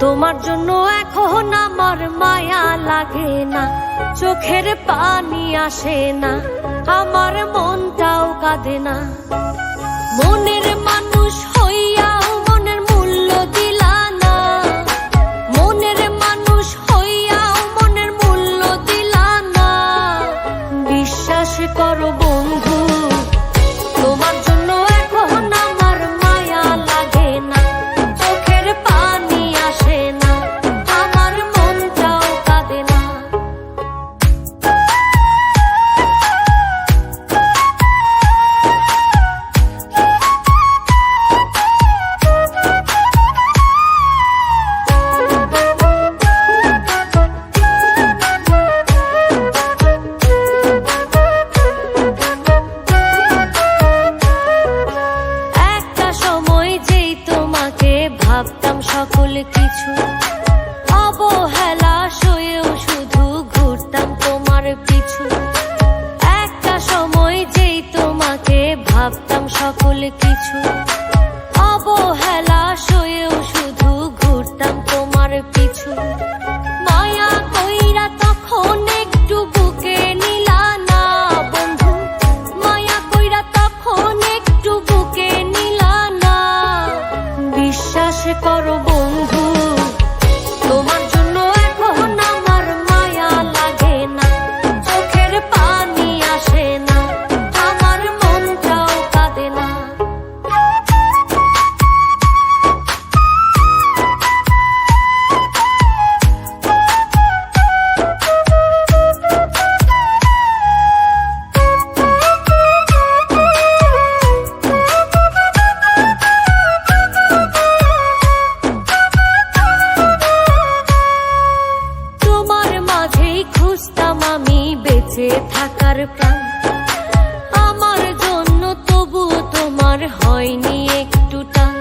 তোমার জন্য এখন আমার মায়া লাগে না, চোখের পানি আসে না, আমার মনটাও কাঁদে না। মনের মানুষ হইয়াও মনের মূল্য দিলা না, মনের মানুষ হইয়াও মনের মূল্য দিলা না। বিশ্বাস করো বন্ধু, তোমার জন্য এখন আমার মায়া লাগে না, চোখের পানি আসে না, আমার মনটাও কাঁদে না। ভাবতাম সকল কিছু, অবহেলা সয়েও শুধু ঘুরতাম তোমার পিছু। একটা সময় যেই তোমাকে ভাবতাম সকল কিছু, অবহেলা সয়েও শুধু ঘুরতাম তোমার পিছু। মায়া কইরা তখন একটু বুকে নিলা না বন্ধু, মায়া কইরা তখন একটু বুকে নিলা না। বিশ্বাস করো বন্ধু, তোমার জন্য এখন আমার মায়া লাগে না, চোখের পানি আসে না, আমার মনটাও কাঁদে না। খুঁজতাম আমি বেঁচে থাকার প্রাণ, আমার জন্য তবু তোমার হয়নি একটু টান।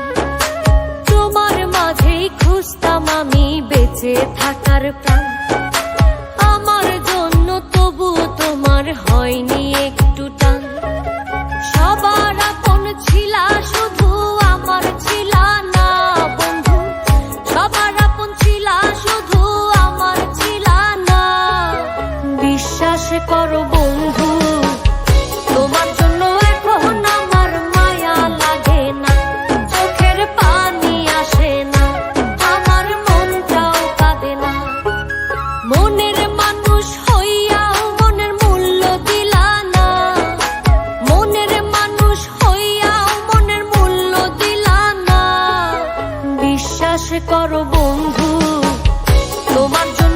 তোমার মাঝেই খুঁজতাম আমি বেঁচে থাকার প্রাণ, আমার জন্য তবু তোমার হয়নি একটু টান। সবার আপন ছিলা শুধু আমার ছিলা না বন্ধু, সবার আপন ছিলা শুধু আমার ছিলা না। বিশ্বাস করো বন্ধু, তোমার জন্য এখন আমার মায়া লাগে না, চোখের পানি আসে না, আমার মনটাও কাঁদে না। মনের মানুষ হইয়াও মনের মূল্য দিলা না, মনের মানুষ হইয়াও মনের মূল্য দিলা না। বিশ্বাস করো বন্ধু, তোমার জন্য